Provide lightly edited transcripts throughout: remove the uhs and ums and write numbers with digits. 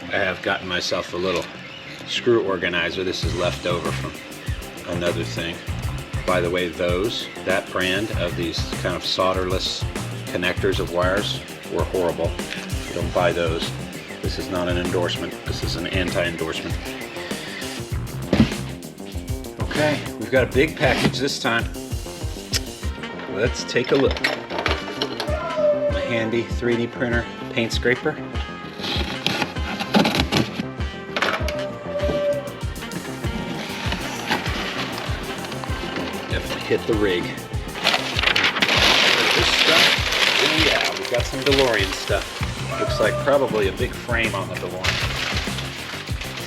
I have gotten myself a little screw organizer. This is left over from another thing. By the way, that brand of these kind of solderless connectors of wires were horrible. So don't buy those. This is not an endorsement. This is an anti-endorsement. Okay, we've got a big package this time. Let's take a look. My handy 3D printer paint scraper. Definitely hit the rig. This stuff, oh yeah, we've got some Delorean stuff. Looks like probably a big frame on the Delorean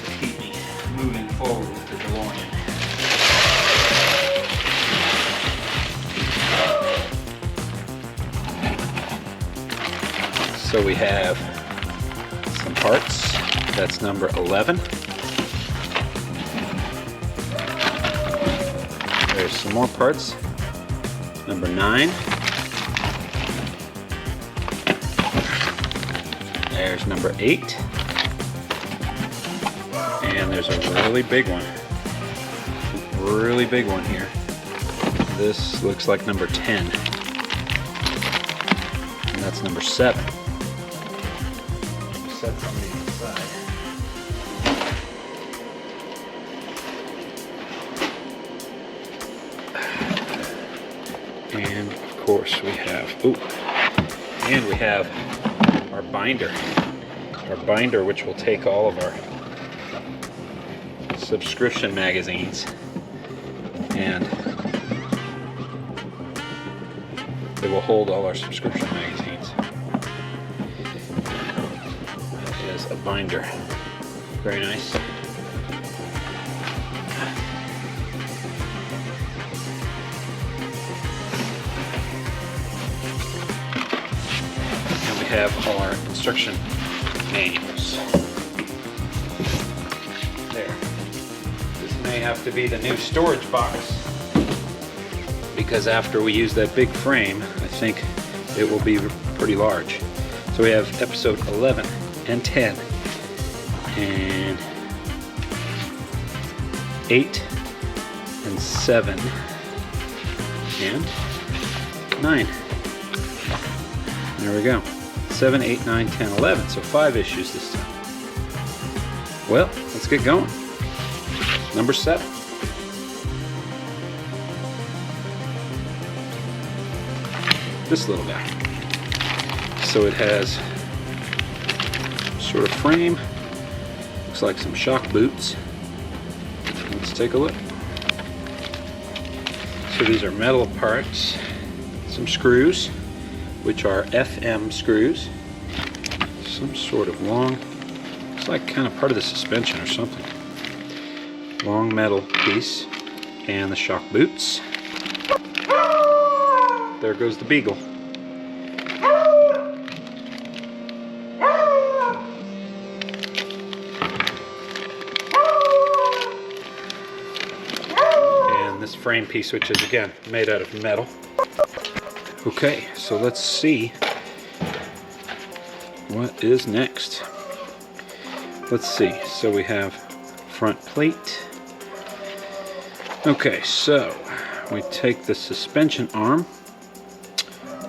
to keep me moving forward with the Delorean. So we have some parts. That's number 11. There's some more parts. Number 9. There's number 8. And there's a really big one. Really big one here. This looks like number 10. And that's number 7. Set somebody aside. And of course we have, and we have our binder. Our binder, which will take all of our subscription magazines and it will hold all our subscription magazines. That is a binder. Very nice. And we have all our instruction manuals. There. This may have to be the new storage box because after we use that big frame, I think it will be pretty large. So we have episode 11 and 10 and 8 and 7 and 9. There we go. 7, 8, 9, 10, 11. So 5 issues this time. Well, let's get going. Number 7. This little guy. So it has sort of frame. Looks like some shock boots. Let's take a look. So these are metal parts. Some screws, which are FM screws. Some sort of long, looks like kind of part of the suspension or something. Long metal piece. And the shock boots. There goes the beagle. And this frame piece, which is again made out of metal. Okay, so let's see what is next. Let's see, so we have front plate. Okay, so we take the suspension arm,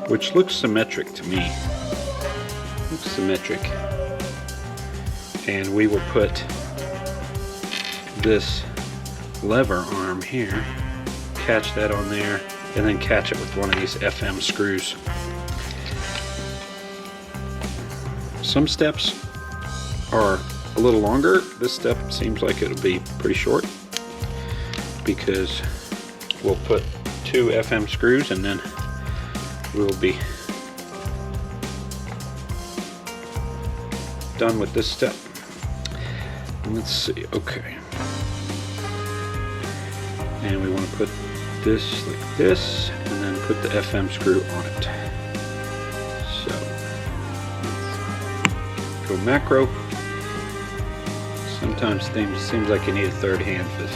which looks symmetric to me. Looks symmetric. And we will put this lever arm here, catch that on there, and then catch it with one of these FM screws. Some steps are a little longer. This step seems like it'll be pretty short because we'll put 2 FM screws and then we'll be done with this step. Let's see, okay. And we want to put this like this and then put the FM screw on it. So let's go macro. Sometimes things seems like you need a third hand for this.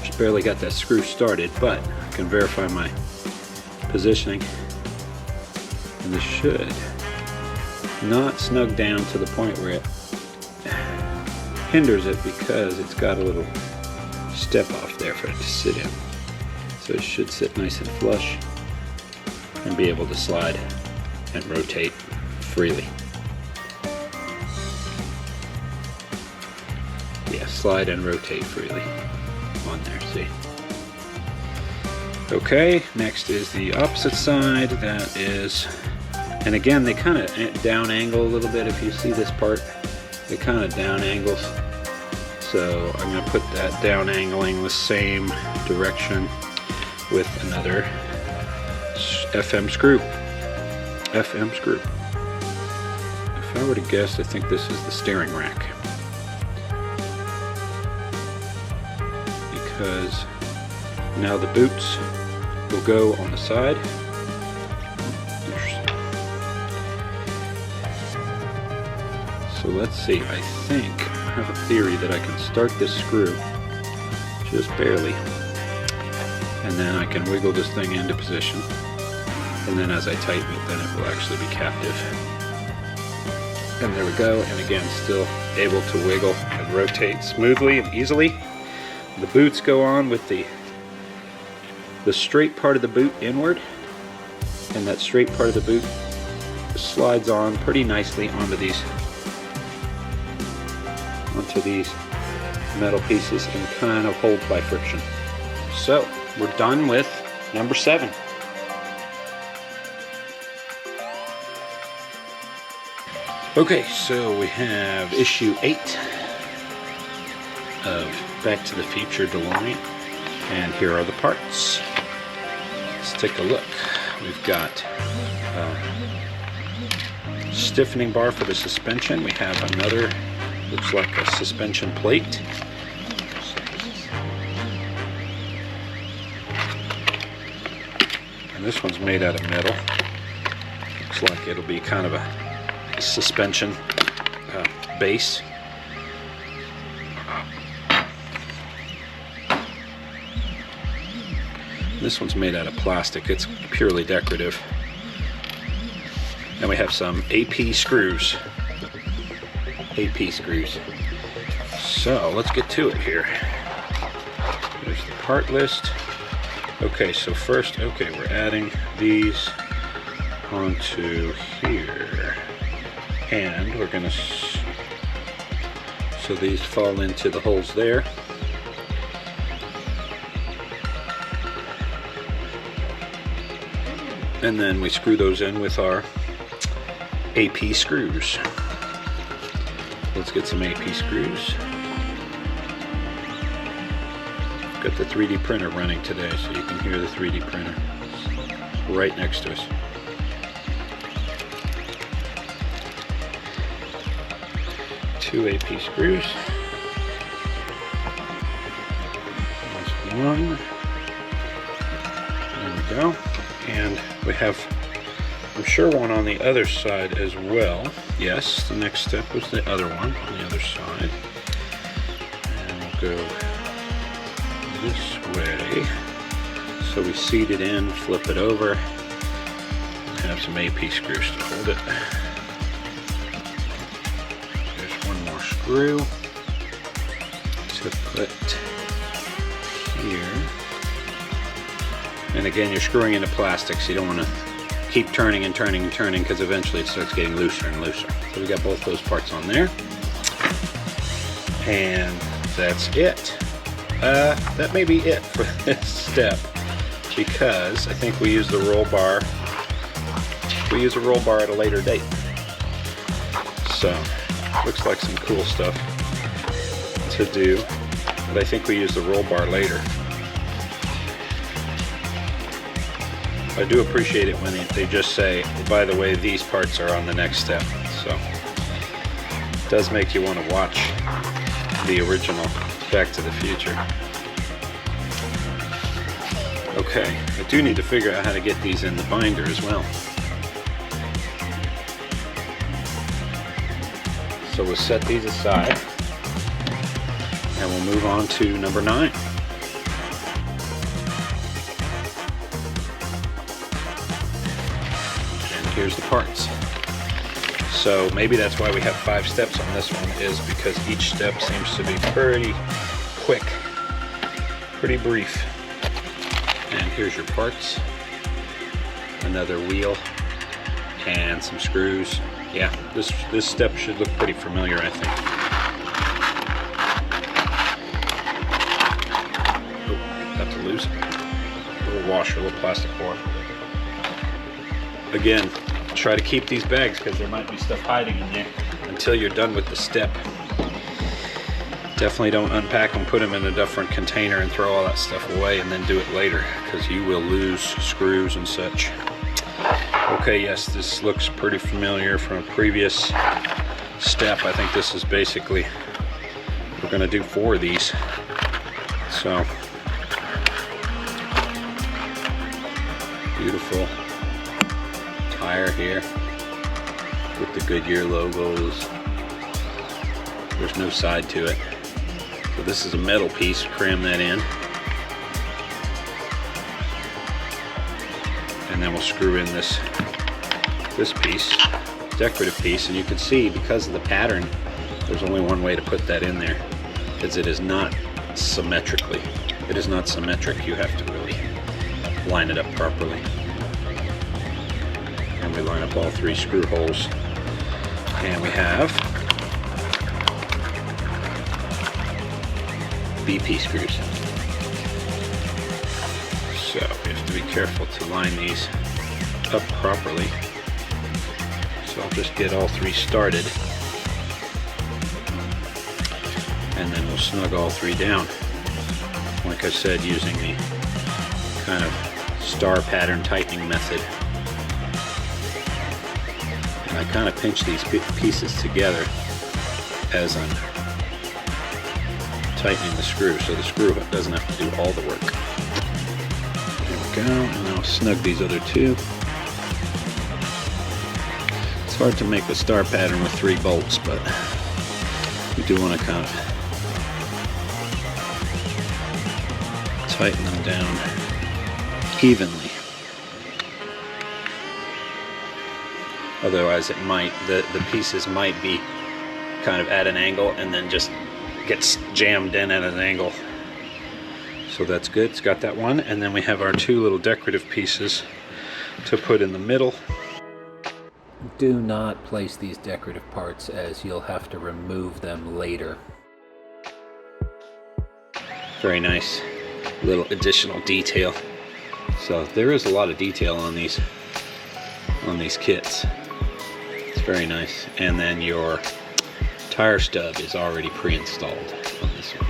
Just barely got that screw started, but I can verify my positioning, and this should not snug down to the point where it hinders it, because it's got a little step off there for it to sit in. So it should sit nice and flush and be able to slide and rotate freely. Yeah, slide and rotate freely on there, see? Okay, next is the opposite side. That is, and again, they kind of down angle a little bit. If you see this part, it kind of down angles. So I'm going to put that down angling the same direction with another FM screw. FM screw. If I were to guess, I think this is the steering rack, because now the boots will go on the side. So let's see, I think I have a theory that I can start this screw just barely, and then I can wiggle this thing into position, and then as I tighten it, then it will actually be captive. And there we go, and again, still able to wiggle and rotate smoothly and easily. The boots go on with the straight part of the boot inward, and that straight part of the boot slides on pretty nicely onto these metal pieces and kind of holds by friction. So we're done with number 7. Okay, so we have issue 8 of Back to the Future DeLorean, and here are the parts. Let's take a look. We've got stiffening bar for the suspension. We have another, looks like a suspension plate. And this one's made out of metal. Looks like it'll be kind of a suspension base. This one's made out of plastic. It's purely decorative. And we have some AP screws. AP screws. So let's get to it here. There's the part list. Okay, so first, we're adding these onto here. And we're gonna, so these fall into the holes there. And then we screw those in with our AP screws. Let's get some AP screws. Got the 3D printer running today, so you can hear the 3D printer. It's right next to us. Two AP screws. There's one. There we go. And we have, I'm sure, one on the other side as well. Yes, the next step was the other one on the other side. And we'll go this way. So we seat it in, flip it over, and have some AP screws to hold it. There's one more screw to put here. And again, you're screwing into plastic, so you don't want to keep turning and turning and turning, because eventually it starts getting looser and looser. So we got both those parts on there. And that's it. That may be it for this step, because I think we use the roll bar. We use a roll bar at a later date. So, looks like some cool stuff to do, but I think we use the roll bar later. I do appreciate it when they just say, by the way, these parts are on the next step. So it does make you want to watch the original Back to the Future. Okay, I do need to figure out how to get these in the binder as well. So we'll set these aside and we'll move on to number 9. And here's the parts. So maybe that's why we have 5 steps on this one, is because each step seems to be pretty quick, pretty brief. And here's your parts. Another wheel and some screws. Yeah, this step should look pretty familiar, I think. Oh, got to lose it. A little washer, a little plastic board. Again, try to keep these bags because there might be stuff hiding in there until you're done with the step. Definitely don't unpack them, put them in a different container and throw all that stuff away and then do it later, because you will lose screws and such. Okay, yes, this looks pretty familiar from a previous step. I think this is basically, we're going to do 4 of these. So, beautiful tire here with the Goodyear logos. There's no side to it. So this is a metal piece, cram that in. And then we'll screw in this piece, decorative piece, and you can see because of the pattern, there's only one way to put that in there, because it is not symmetrically. It is not symmetric. You have to really line it up properly. And we line up all 3 screw holes. And we have BP screws. So we have to be careful to line these up properly. So I'll just get all 3 started, and then we'll snug all 3 down. Like I said, using the kind of star pattern tightening method. And I kind of pinch these pieces together as I'm tightening the screw, so the screw doesn't have to do all the work. There we go, and I'll snug these other 2. It's hard to make a star pattern with 3 bolts, but we do want to kind of tighten them down evenly. Otherwise it might, the pieces might be kind of at an angle and then just gets jammed in at an angle. So that's good, it's got that one. And then we have our 2 little decorative pieces to put in the middle. Do not place these decorative parts, as you'll have to remove them later. Very nice little additional detail. So there is a lot of detail on these kits. It's very nice. And then your tire stub is already pre-installed on this one,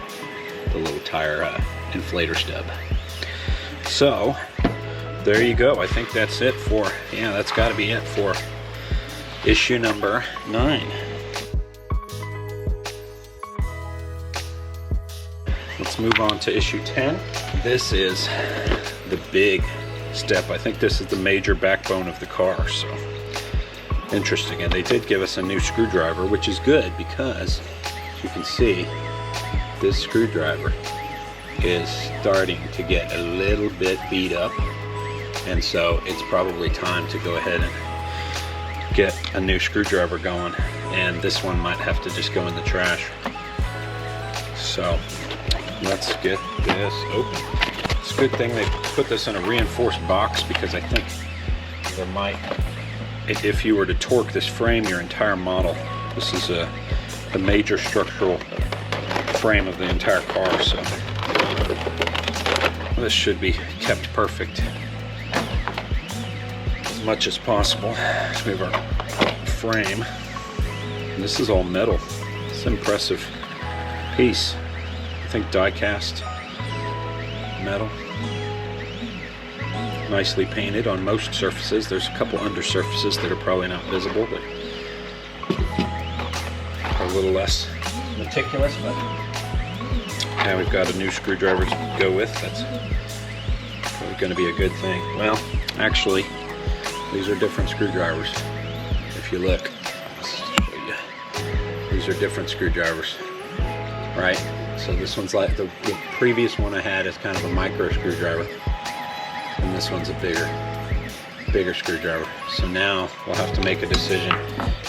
the little tire inflator stub. So there you go. I think that's it for, yeah, that's got to be it for issue number 9. Let's move on to issue 10. This is the big step. I think this is the major backbone of the car. So interesting. And they did give us a new screwdriver, which is good because, as you can see, this screwdriver is starting to get a little bit beat up, and so it's probably time to go ahead and get a new screwdriver going, and this one might have to just go in the trash. So let's get this open. It's a good thing they put this in a reinforced box, because I think there might, if you were to torque this frame, your entire model, this is a major structural frame of the entire car, so this should be kept perfect as much as possible. So we have our frame, and this is all metal. It's an impressive piece. I think die cast metal, nicely painted on most surfaces. There's a couple under surfaces that are probably not visible, but are a little less meticulous. But now we've got a new screwdriver to go with. That's probably going to be a good thing. Well, actually, these are different screwdrivers. If you look, these are different screwdrivers, right? So this one's like the previous one I had is kind of a micro screwdriver, and this one's a bigger screwdriver. So now we'll have to make a decision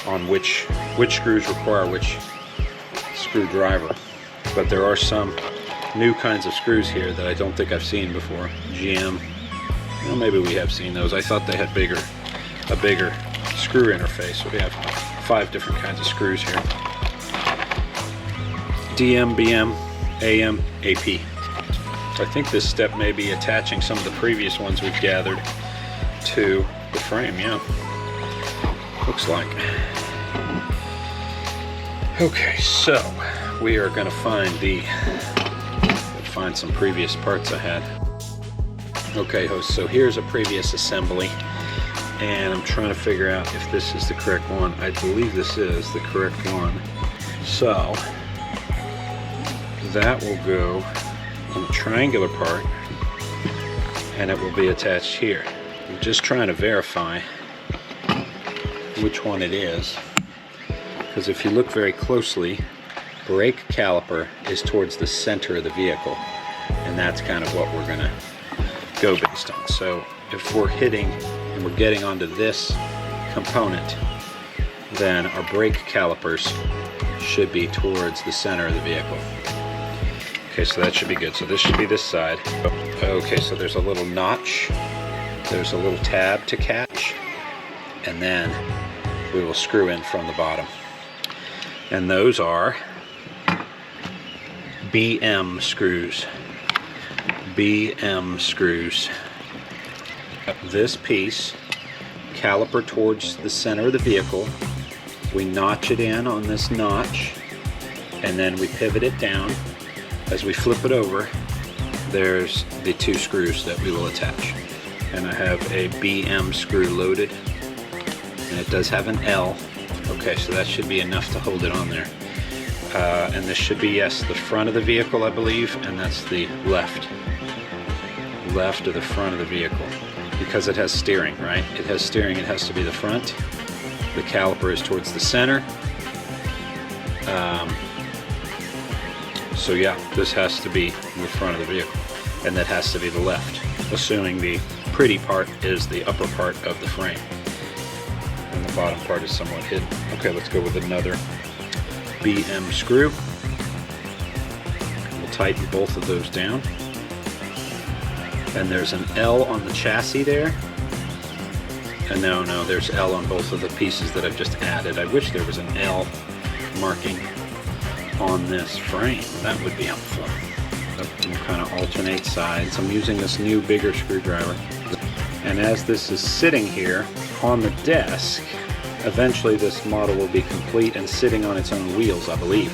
on which screws require which screwdriver. But there are some new kinds of screws here that I don't think I've seen before. GM, well, maybe we have seen those. I thought they had a bigger screw interface. We have 5 different kinds of screws here. DM, BM, AM, AP. I think this step may be attaching some of the previous ones we've gathered to the frame, yeah. Looks like. Okay, so we are going to find some previous parts I had. Okay, host, so here's a previous assembly, and I'm trying to figure out if this is the correct one. I believe this is the correct one. So that will go on the triangular part, and it will be attached here. I'm just trying to verify which one it is, because if you look very closly, brake caliper is towards the center of the vehicle, and that's kind of what we're gonna go based on. So if we're hitting and we're getting onto this component, then our brake calipers should be towards the center of the vehicle. Okay, so that should be good. So this should be this side. Okay, so there's a little notch, there's a little tab to catch, and then we will screw in from the bottom. And those are BM screws. BM screws. This piece, caliper towards the center of the vehicle. We notch it in on this notch, and then we pivot it down. As we flip it over, there's the 2 screws that we will attach. And I have a BM screw loaded, and it does have an L. Okay, so that should be enough to hold it on there. And this should be, yes, the front of the vehicle, I believe, and that's the left of the front of the vehicle. Because it has steering, right? It has steering, it has to be the front. The caliper is towards the center. So yeah, this has to be the front of the vehicle, and that has to be the left, assuming the pretty part is the upper part of the frame, and the bottom part is somewhat hidden. Okay, let's go with another BM screw. We'll tighten both of those down. And there's an L on the chassis there. And no, there's L on both of the pieces that I've just added. I wish there was an L marking on this frame. That would be helpful. You kind of alternate sides. I'm using this new bigger screwdriver. And as this is sitting here on the desk, eventually this model will be complete and sitting on its own wheels, I believe.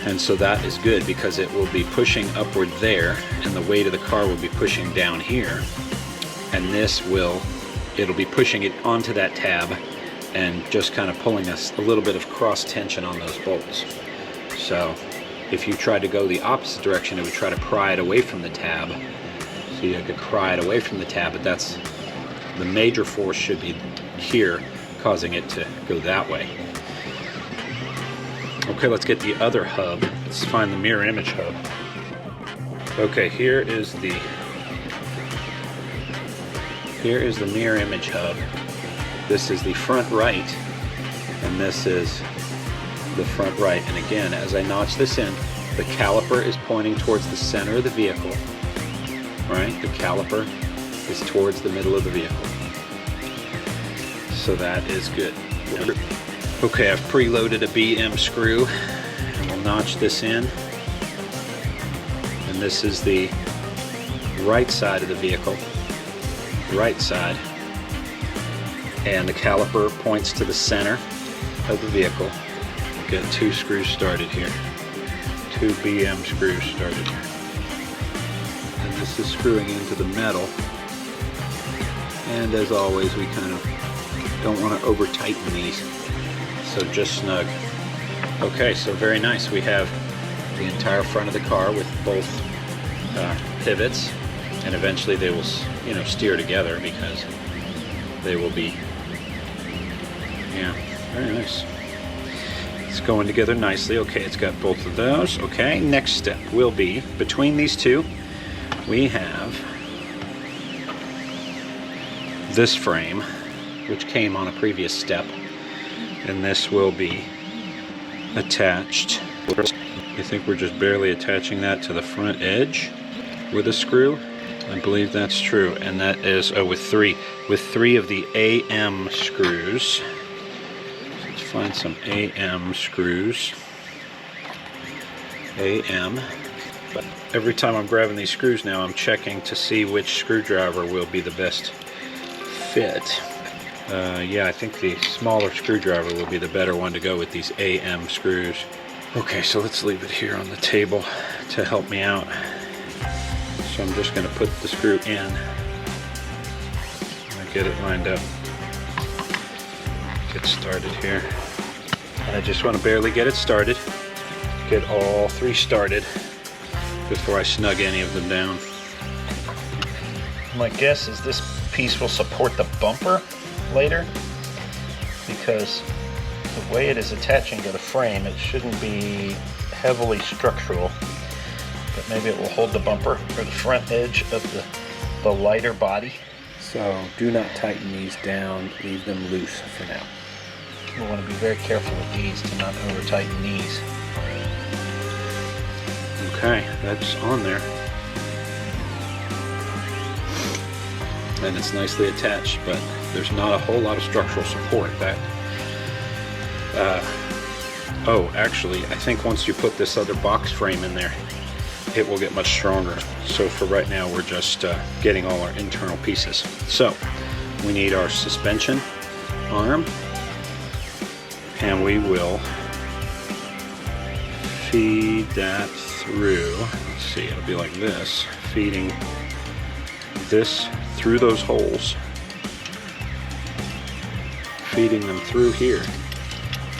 And so that is good because it will be pushing upward there, and the weight of the car will be pushing down here. And it'll be pushing it onto that tab and just kind of pulling us a little bit of cross tension on those bolts. So if you tried to go the opposite direction, it would try to pry it away from the tab. So you could pry it away from the tab, but that's the major force should be here, causing it to go that way. Okay, let's get the other hub. Let's find the mirror image hub. Okay, here is the mirror image hub. This is the front right, and this is the front right. And again, as I notch this in, the caliper is pointing towards the center of the vehicle, right? The caliper is towards the middle of the vehicle. So that is good. Okay, I've preloaded a BM screw, and we'll notch this in. And this is the right side of the vehicle, right side. And the caliper points to the center of the vehicle. We'll get 2 screws started here. 2 BM screws started here. And this is screwing into the metal. And as always, we kind of don't want to over tighten these. So just snug. Okay, so very nice. We have the entire front of the car with both pivots and eventually they will, you know, steer together because they will be, yeah, very nice. It's going together nicely. Okay, it's got both of those. Okay, next step will be, between these two, we have this frame, which came on a previous step, and this will be attached. I think we're just barely attaching that to the front edge with a screw. I believe that's true, and that is with three of the AM screws. Let's find some AM screws. AM. But every time I'm grabbing these screws now, I'm checking to see which screwdriver will be the best fit. Yeah, I think the smaller screwdriver will be the better one to go with these AM screws. Okay, so let's leave it here on the table to help me out. So I'm just going to put the screw in and get it lined up. Get started here. And I just want to barely get it started. Get all three started before I snug any of them down. My guess is this piece will support the bumper later, because the way it is attaching to the frame, it shouldn't be heavily structural, but maybe it will hold the bumper or the front edge of the lighter body. So do not tighten these down, leave them loose for now. You'll want to be very careful with these to not over tighten these. Okay, that's on there. And it's nicely attached, but there's not a whole lot of structural support. Oh, actually, I think once you put this other box frame in there, it will get much stronger. So for right now, we're just getting all our internal pieces. So we need our suspension arm, and we will feed that through. Let's see, it'll be like this, feeding this through those holes, feeding them through here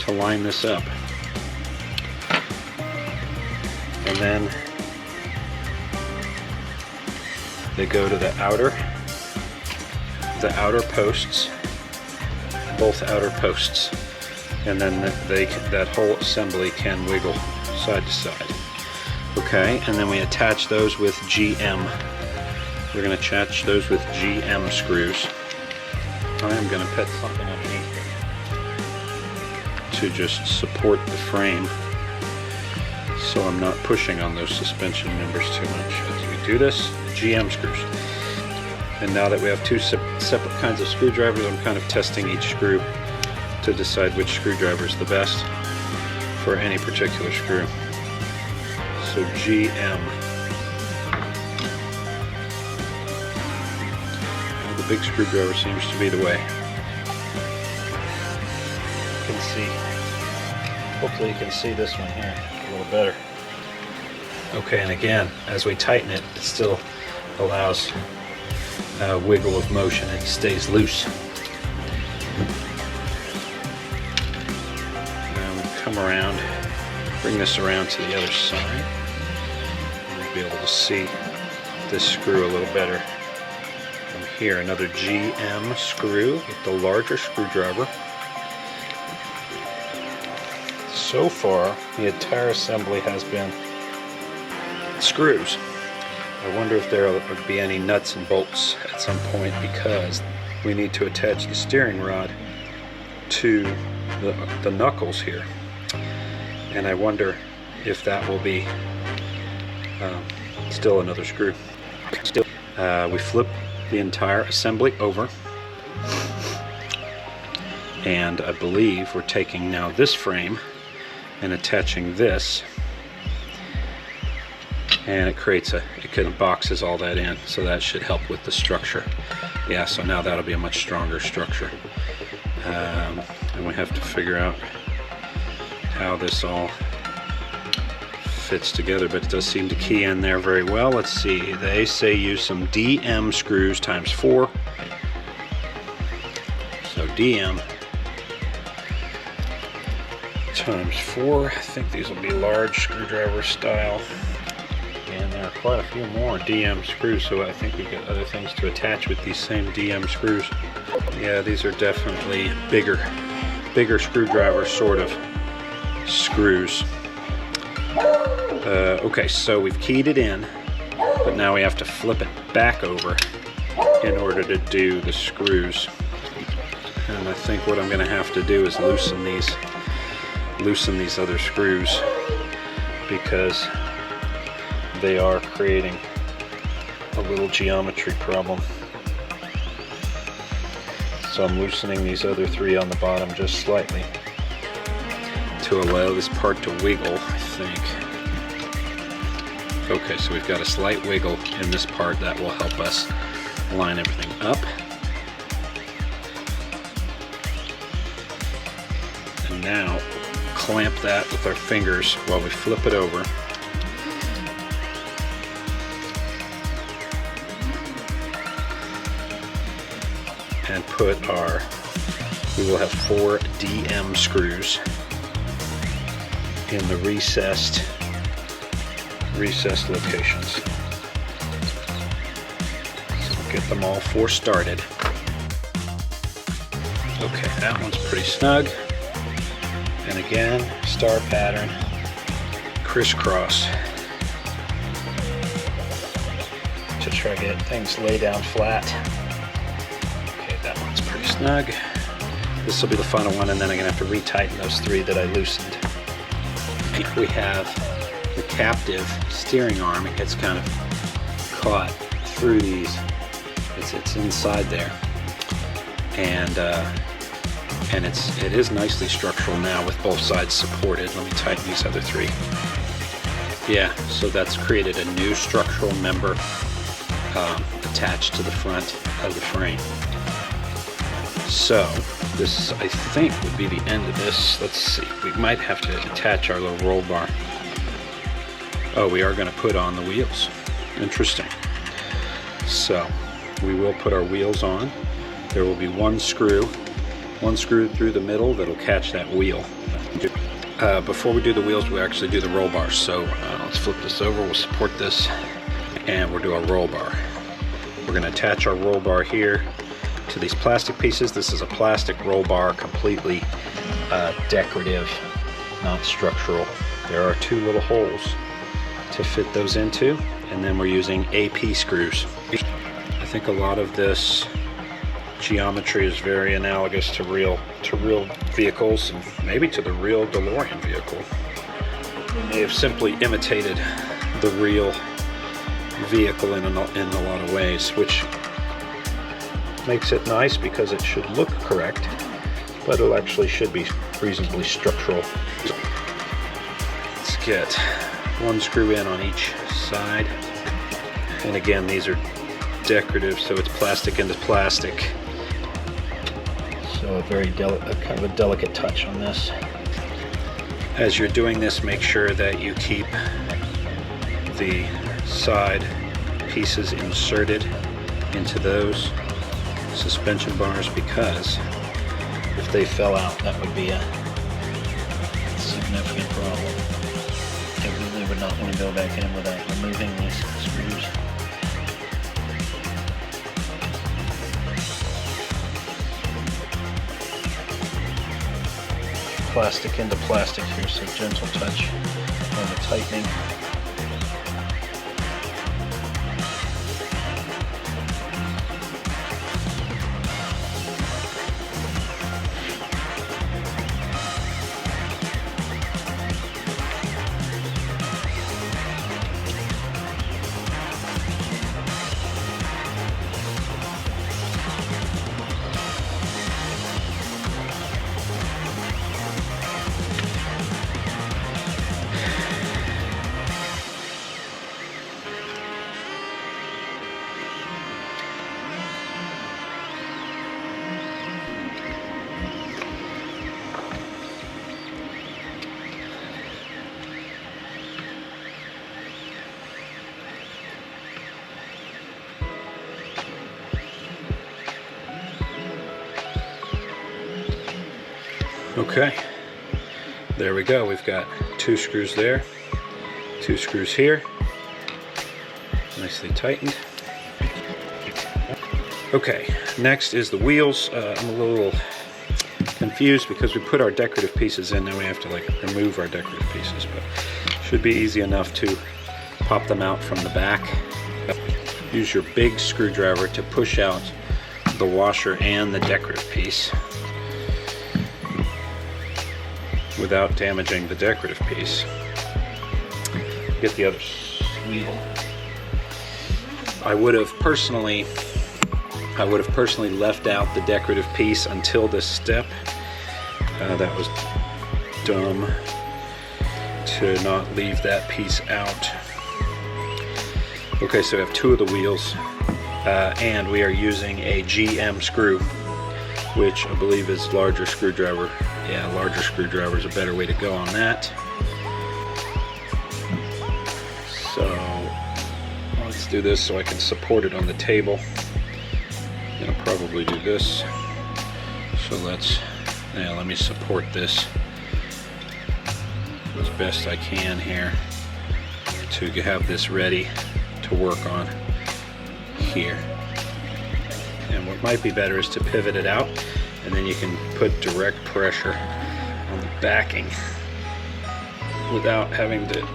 to line this up. And then they go to the outer posts, both outer posts, and then that whole assembly can wiggle side to side. Okay, and then we attach those with GM. We're going to attach those with GM screws. I am going to put something underneath here to just support the frame, so I'm not pushing on those suspension members too much as we do this. GM screws. And now that we have two separate kinds of screwdrivers, I'm kind of testing each screw to decide which screwdriver is the best for any particular screw. So GM. Well, the big screwdriver seems to be the way. You can see. Hopefully you can see this one here a little better. Okay, and again, as we tighten it, it still allows a wiggle of motion. It stays loose. Now we'll come around, bring this around to the other side. We'll be able to see this screw a little better from here. Another GM screw with the larger screwdriver. So far, the entire assembly has been screws. I wonder if there would be any nuts and bolts at some point, because we need to attach the steering rod to the knuckles here, and I wonder if that will be still another screw. We flip the entire assembly over, and I believe we're taking now this frame and attaching this, and it kind of boxes all that in, so that should help with the structure. Yeah, so now that'll be a much stronger structure. And we have to figure out how this all fits together, but it does seem to key in there very well. Let's see, they say use some DM screws times 4. So DM times 4. I think these will be large screwdriver style. And there are quite a few more DM screws, so I think we've got other things to attach with these same DM screws. Yeah, these are definitely bigger screwdriver sort of screws. Okay, so we've keyed it in, but now we have to flip it back over in order to do the screws. And I think what I'm going to have to do is loosen these other screws, because they are creating a little geometry problem. So I'm loosening these other three on the bottom just slightly to allow this part to wiggle, I think. Okay, so we've got a slight wiggle in this part that will help us line everything up. And now clamp that with our fingers while we flip it over. And we will have 4 DM screws in the recessed locations. So we'll get them all 4 started. Okay, that one's pretty snug. And again, star pattern, crisscross, to try to get things laid down flat. Okay, that one's pretty snug. This will be the final one, and then I'm going to have to retighten those 3 that I loosened. We have the captive steering arm. It gets kind of caught through these. It's inside there, and it is nicely structural now with both sides supported. Let me tighten these other 3. Yeah, so that's created a new structural member attached to the front of the frame. So this, I think, would be the end of this. Let's see, we might have to attach our little roll bar. Oh, we are going to put on the wheels. Interesting. So we will put our wheels on. There will be one screw through the middle that'll catch that wheel. Before we do the wheels, we actually do the roll bar. So let's flip this over, we'll support this, and we'll do our roll bar. We're going to attach our roll bar here to these plastic pieces. This is a plastic roll bar, completely decorative, not structural. There are 2 little holes to fit those into, and then we're using AP screws. I think a lot of this geometry is very analogous to real vehicles, and maybe to the real Delorean vehicle. They have simply imitated the real vehicle in a lot of ways, which makes it nice because it should look correct, but it actually should be reasonably structural. Let's get 1 screw in on each side, and again, these are decorative, so it's plastic into plastic. So a very kind of a delicate touch on this. As you're doing this, make sure that you keep the side pieces inserted into those suspension bars, because if they fell out, that would be a significant problem. I really would not want to go back in without removing these screws. Plastic into plastic here, so gentle touch on the tightening. Okay, there we go. We've got 2 screws there, 2 screws here, nicely tightened. Okay, next is the wheels. I'm a little confused because we put our decorative pieces in, now we have to like remove our decorative pieces, but should be easy enough to pop them out from the back. Use your big screwdriver to push out the washer and the decorative piece without damaging the decorative piece. Get the other wheel. I would have personally left out the decorative piece until this step. That was dumb to not leave that piece out. Okay, so we have two of the wheels, and we are using a GM screw, which I believe is larger screwdriver. Yeah, larger screwdriver is a better way to go on that. So let's do this so I can support it on the table. I'll probably do this. So let me support this as best I can here to have this ready to work on here. And what might be better is to pivot it out, and then you can put direct pressure on the backing without having to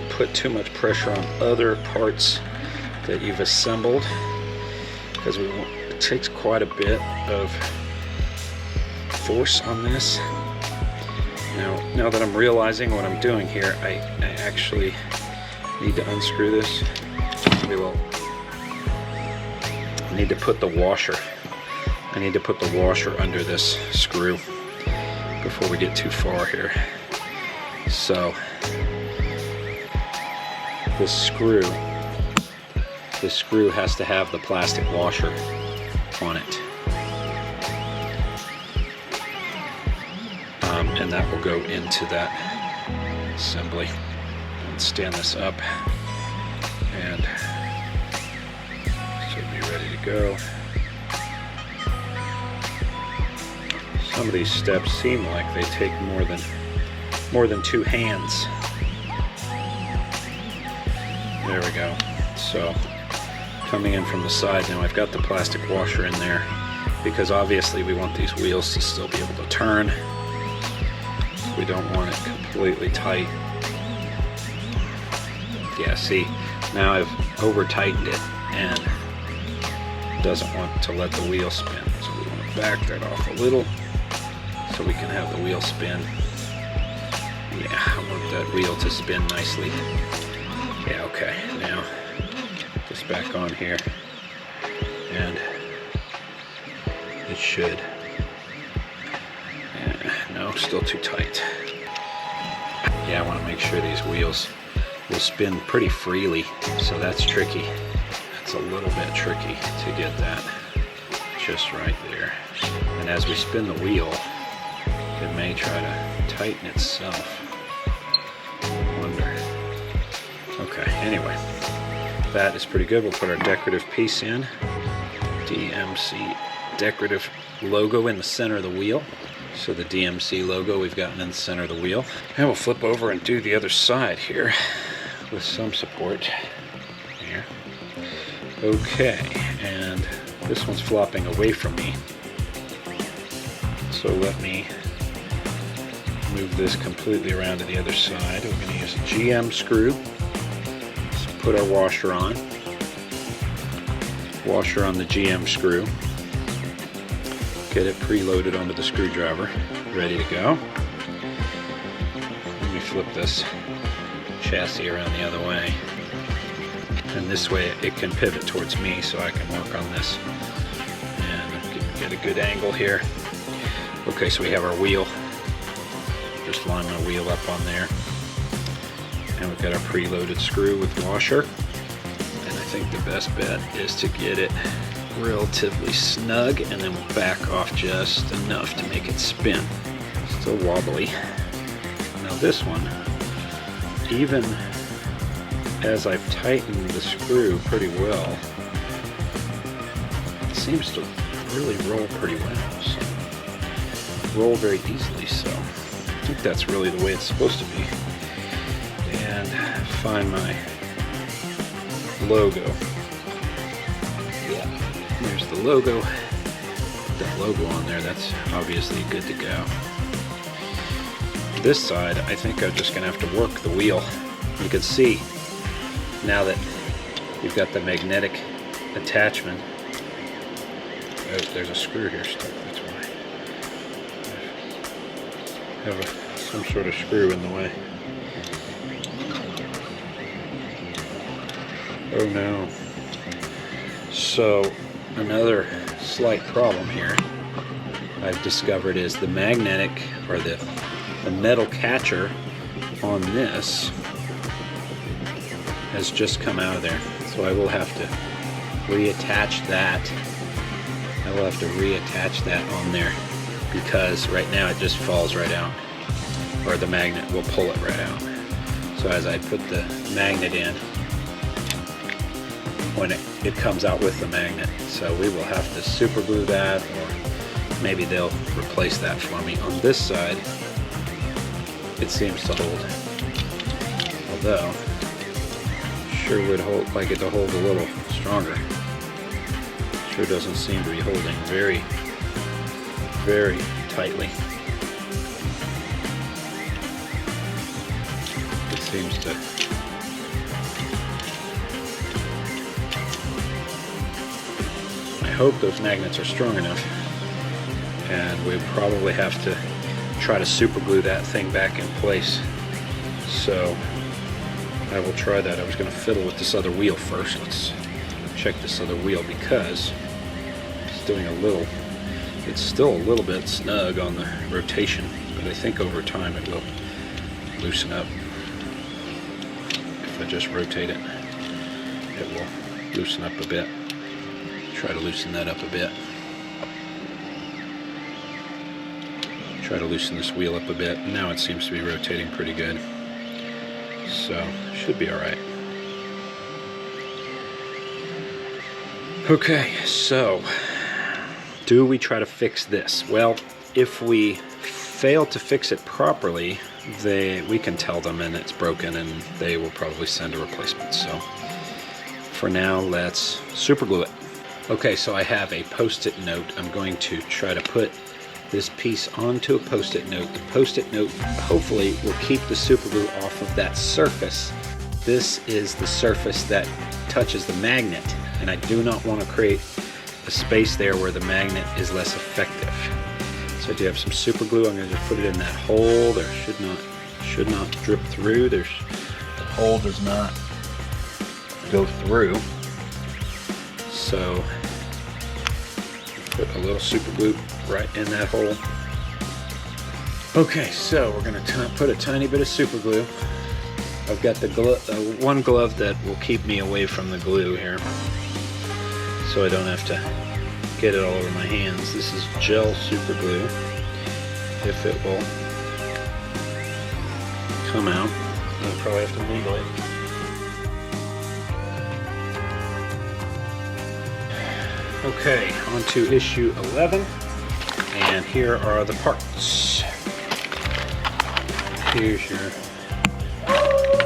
put too much pressure on other parts that you've assembled, because it takes quite a bit of force on this. Now that I'm realizing what I'm doing here, I actually need to unscrew this. I need to put the washer. I need to put the washer under this screw before we get too far here. So this screw has to have the plastic washer on it. And that will go into that assembly. And stand this up, and should be ready to go. Some of these steps seem like they take more than two hands. There we go. So coming in from the side now, I've got the plastic washer in there because obviously we want these wheels to still be able to turn. We don't want it completely tight. Yeah, see, now I've over tightened it and it doesn't want to let the wheel spin. So we want to back that off a little so we can have the wheel spin. Yeah, I want that wheel to spin nicely. Yeah, okay, now this back on here, and it should. No, still too tight. Yeah, I want to make sure these wheels will spin pretty freely, so that's tricky. That's a little bit tricky to get that just right there. And as we spin the wheel, it may try to tighten itself. I wonder. Okay, anyway, that is pretty good. We'll put our decorative piece in. DMC decorative logo in the center of the wheel. So the DMC logo we've gotten in the center of the wheel. And we'll flip over and do the other side here with some support here. Okay, and this one's flopping away from me. So let me move this completely around to the other side. We're going to use a GM screw. So put our washer on. Washer on the GM screw. Get it preloaded onto the screwdriver, ready to go. Let me flip this chassis around the other way. And this way it can pivot towards me so I can work on this and get a good angle here. Okay, so we have our wheel. Just line my wheel up on there. And we've got our preloaded screw with washer. And I think the best bet is to get it relatively snug, and then we'll back off just enough to make it spin. Still wobbly. Now this one, even as I've tightened the screw pretty well, it seems to really roll pretty well. So roll very easily, so I think that's really the way it's supposed to be. And find my logo. Yeah, there's the logo. Put that logo on there, that's obviously good to go. This side, I think I'm just gonna have to work the wheel. You can see now that you've got the magnetic attachment. Oh, there's a screw here stuck, that's why. I have some sort of screw in the way. Oh no. So another slight problem here I've discovered is the magnetic, or the metal catcher on this has just come out of there. So I will have to reattach that. I will have to reattach that on there because right now it just falls right out, or the magnet will pull it right out. So as I put the magnet in, when it comes out with the magnet. So we will have to super glue that, or maybe they'll replace that for me. On this side, it seems to hold, although sure would like it to hold a little stronger. Sure doesn't seem to be holding very, very tightly. It seems to. I hope those magnets are strong enough, and we probably have to try to super glue that thing back in place. So I will try that. I was going to fiddle with this other wheel first. Let's check this other wheel because it's doing a little, it's still a little bit snug on the rotation, but I think over time it will loosen up. If I just rotate it, it will loosen up a bit. Try to loosen that up a bit. Try to loosen this wheel up a bit. Now it seems to be rotating pretty good. So, should be alright. Okay, so, do we try to fix this? Well, if we fail to fix it properly, we can tell them and it's broken and they will probably send a replacement. So, for now, let's super glue it. Okay, so I have a post-it note. I'm going to try to put this piece onto a post-it note. The post-it note hopefully will keep the super glue off of that surface. This is the surface that touches the magnet, and I do not want to create a space there where the magnet is less effective. So I do have some super glue. I'm going to just put it in that hole. There should not drip through. The hole does not go through. So put a little super glue right in that hole. Okay, so we're going to put a tiny bit of super glue. I've got the one glove that will keep me away from the glue here, so I don't have to get it all over my hands. This is gel super glue. If it will come out, I'll probably have to wiggle it. Okay, on to issue 11, and here are the parts. Here's your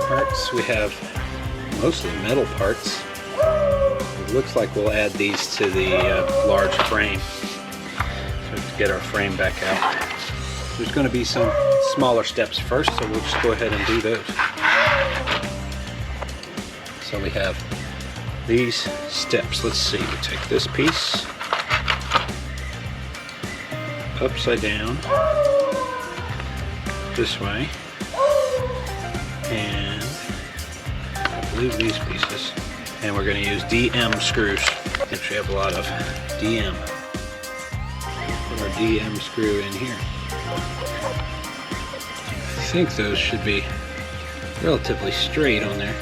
parts. We have mostly metal parts. It looks like we'll add these to the large frame. So we have to get our frame back out. There's going to be some smaller steps first, so we'll just go ahead and do those. So we have these steps. Let's see, we take this piece upside down this way, and I believe these pieces, and we're going to use DM screws, which we have a lot of. DM. Put our DM screw in here. I think those should be relatively straight on there.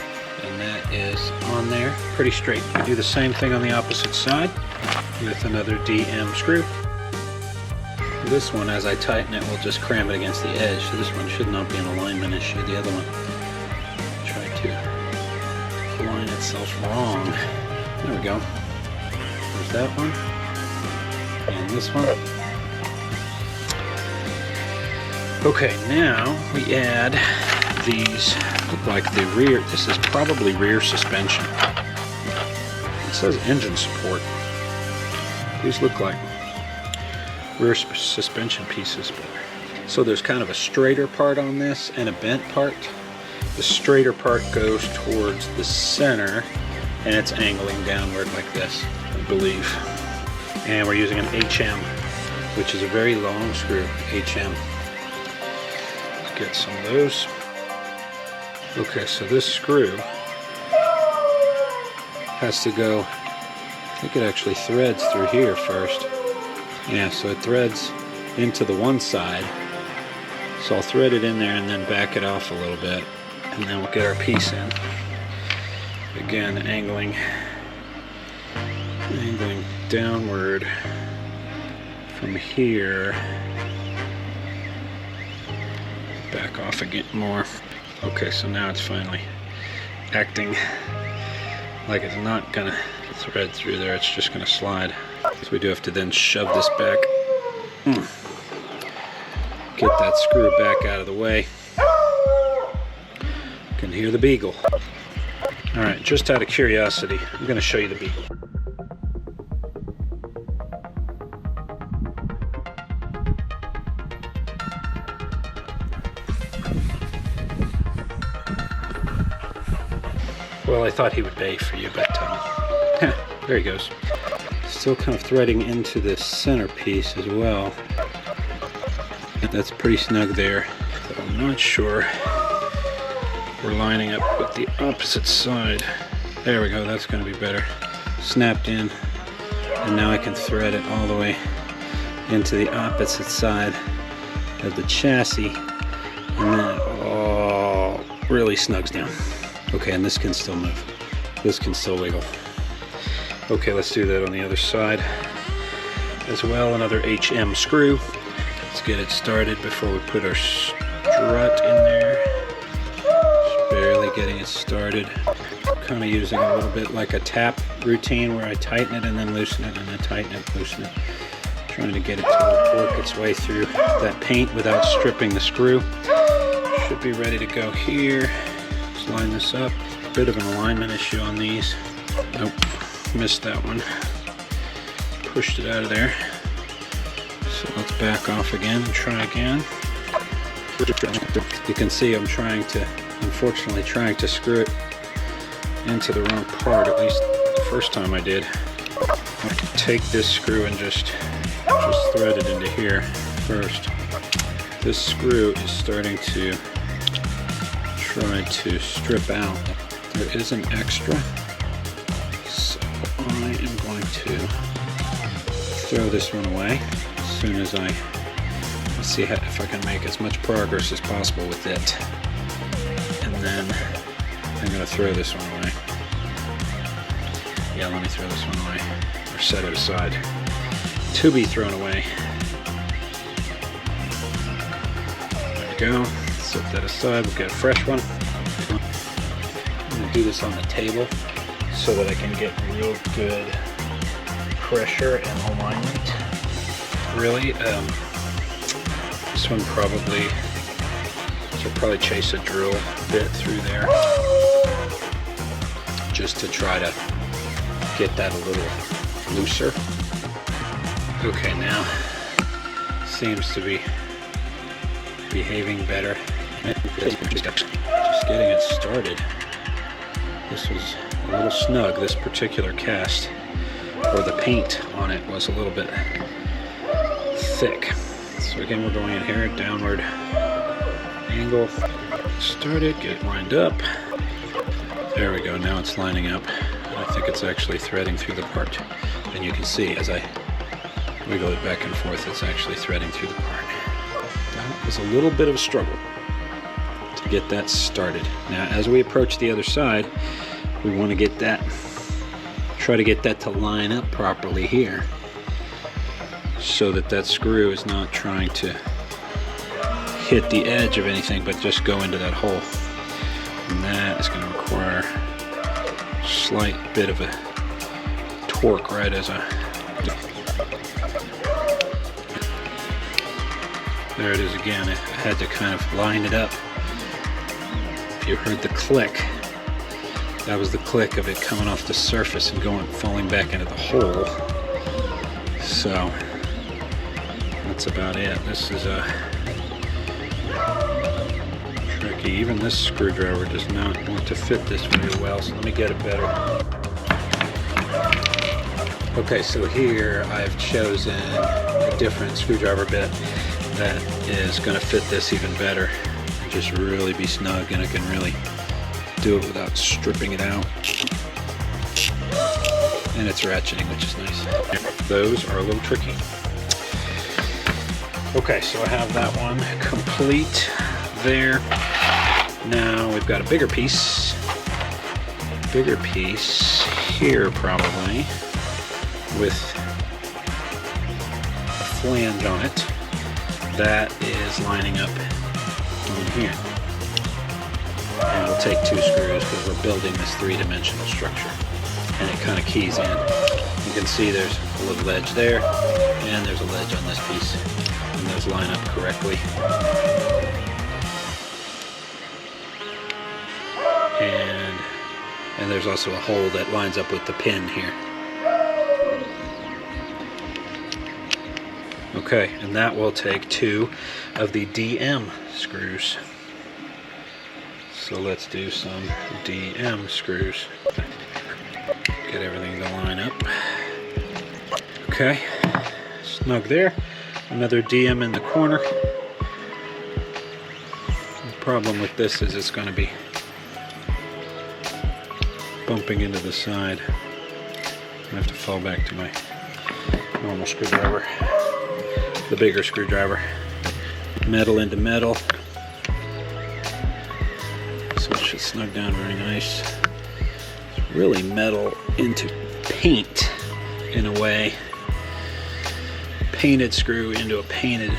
And that is on there, pretty straight. We do the same thing on the opposite side with another DM screw. This one, as I tighten it, will just cram it against the edge, so this one should not be an alignment issue. The other one tried to align itself wrong. There we go. There's that one, and this one. Okay, now we add these. Look like the rear, this is probably rear suspension. says engine support. These look like rear suspension pieces. So there's kind of a straighter part on this and a bent part. The straighter part goes towards the center and it's angling downward like this, I believe. And we're using an HM, which is a very long screw, HM. Let's get some of those. Okay, so this screw has to go, I think it actually threads through here first. Yeah, so it threads into the one side. So I'll thread it in there and then back it off a little bit. And then we'll get our piece in. Again, angling downward from here. Back off again more. Okay, so now it's finally acting like it's not gonna thread through there, it's just gonna slide. So we do have to then shove this back. Get that screw back out of the way. You can hear the beagle. Alright, just out of curiosity, I'm gonna show you the beagle. Well, I thought he would bay for you, but there he goes. Still kind of threading into this centerpiece as well. That's pretty snug there, but I'm not sure we're lining up with the opposite side. There we go, that's going to be better. Snapped in, and now I can thread it all the way into the opposite side of the chassis, and then it all really snugs down. Okay, and this can still move. This can still wiggle. Okay, let's do that on the other side as well. Another HM screw. Let's get it started before we put our strut in there. Just barely getting it started. Kind of using a little bit like a tap routine where I tighten it and then loosen it and then tighten it, loosen it. Trying to get it to work its way through that paint without stripping the screw. Should be ready to go here. Let's line this up. Bit of an alignment issue on these. Nope, missed that one. Pushed it out of there. So let's back off again and try again. You can see I'm unfortunately trying to screw it into the wrong part, at least the first time I did. I can take this screw and just thread it into here first. This screw is starting to try to strip out. There is an extra, so I am going to throw this one away as soon as I see if I can make as much progress as possible with it. And then I'm going to throw this one away. Yeah, let me throw this one away, or set it aside to be thrown away. There we go. Set that aside. We'll get a fresh one. I'm going to do this on the table so that I can get real good pressure and alignment. Really, this one should probably chase a drill bit through there just to try to get that a little looser. Okay, now seems to be behaving better. Just getting it started. This was a little snug, this particular cast, or the paint on it was a little bit thick. So again, we're going in here, downward angle, started, get it lined up. There we go, now it's lining up. I think it's actually threading through the part. And you can see as I wiggle it back and forth, it's actually threading through the part. That was a little bit of a struggle to get that started. Now, as we approach the other side, we want to try to get that to line up properly here, so that screw is not trying to hit the edge of anything, but just go into that hole. And that is going to require a slight bit of a torque right as there it is again. I had to kind of line it up. If you heard the click, That was the click of it coming off the surface and falling back into the hole. So that's about it. This is tricky. Even this screwdriver does not want to fit this very well, so let me get it better. Okay, so here I've chosen a different screwdriver bit that is going to fit this even better. Just really be snug, and I can really do it without stripping it out. And it's ratcheting, which is nice. Those are a little tricky. Okay, so I have that one complete there. Now we've got a bigger piece here probably, with a flange on it that is lining up on here. And we'll take 2 screws because we're building this 3-dimensional structure, and it kind of keys in. You can see there's a little ledge there, and there's a ledge on this piece, and those line up correctly. And there's also a hole that lines up with the pin here. Okay, and that will take 2 of the DM screws. So let's do some DM screws. Get everything to line up. Okay, snug there. Another DM in the corner. The problem with this is it's going to be bumping into the side. I have to fall back to my normal screwdriver, the bigger screwdriver. Metal into metal. So it should snug down very nice. It's really metal into paint in a way. Painted screw into a painted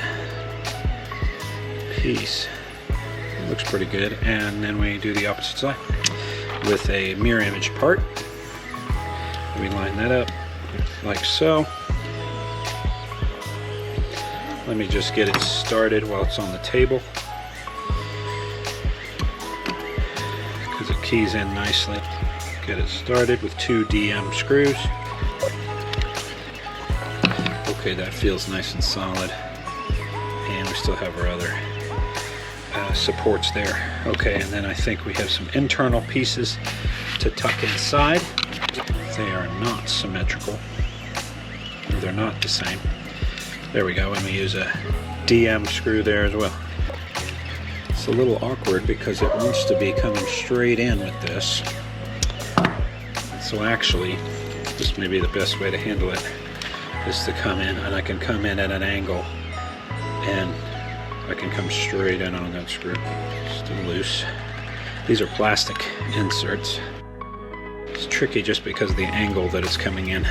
piece. It looks pretty good. And then we do the opposite side with a mirror image part. We line that up like so. Let me just get it started while it's on the table, because it keys in nicely. Get it started with 2 DM screws. Okay, that feels nice and solid, and we still have our other supports there. Okay, and then I think we have some internal pieces to tuck inside. They are not symmetrical, or they're not the same. There we go, and we use a DM screw there as well. It's a little awkward because it wants to be coming straight in with this. So actually, this may be the best way to handle it, is to come in, and I can come in at an angle, and I can come straight in on that screw. Still loose. These are plastic inserts. It's tricky just because of the angle that it's coming in,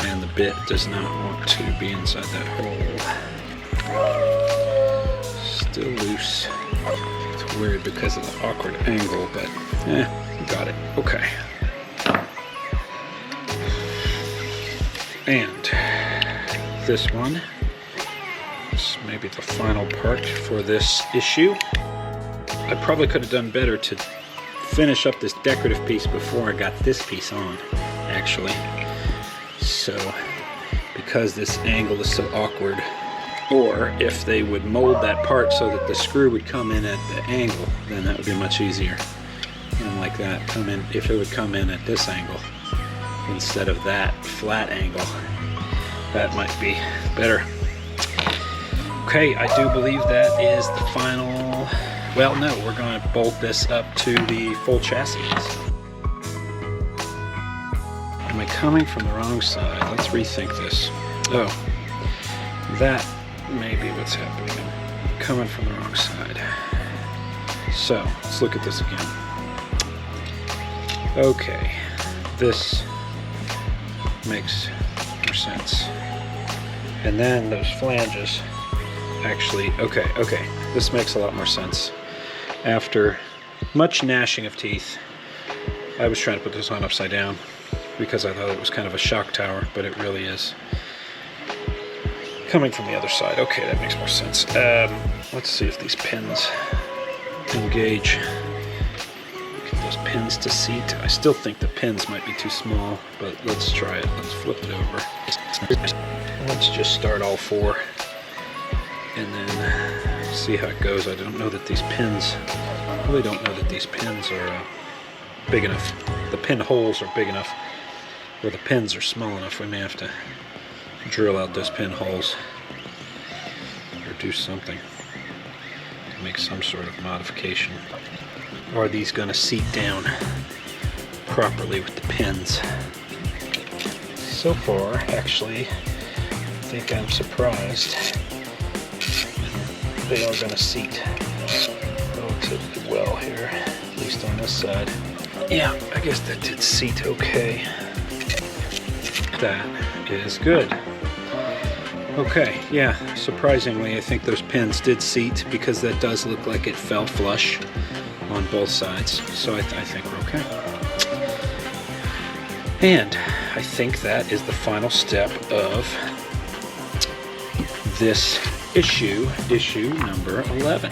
and the bit does not want to be inside that hole. Still loose. It's weird because of the awkward angle, but got it. Okay. And this one is maybe the final part for this issue. I probably could have done better to finish up this decorative piece before I got this piece on, actually. So, because this angle is so awkward, or if they would mold that part so that the screw would come in at the angle, then that would be much easier. And like that, come in, if it would come in at this angle instead of that flat angle, that might be better. Okay, I do believe that is the final. Well, no, we're going to bolt this up to the full chassis. Am I coming from the wrong side? Let's rethink this. Oh, that may be what's happening. I'm coming from the wrong side. So, let's look at this again. Okay, this makes more sense. And then those flanges actually, okay, this makes a lot more sense. After much gnashing of teeth, I was trying to put this on upside down because I thought it was kind of a shock tower, but it really is coming from the other side. Okay, that makes more sense. Let's see if these pins engage. Get those pins to seat. I still think the pins might be too small, but let's try it. Let's flip it over. Let's just start all 4 and then see how it goes. I don't know that these pins, I really don't know that these pins are big enough. The pin holes are big enough, or the pins are small enough. We may have to drill out those pin holes or do something to make some sort of modification. Are these going to seat down properly with the pins? So far, actually, I think I'm surprised. They are going to seat relatively well here, at least on this side. Yeah, I guess that did seat okay. That is good. Okay, yeah, surprisingly, I think those pins did seat because that does look like it fell flush on both sides. So I think we're okay. And I think that is the final step of this issue number 11.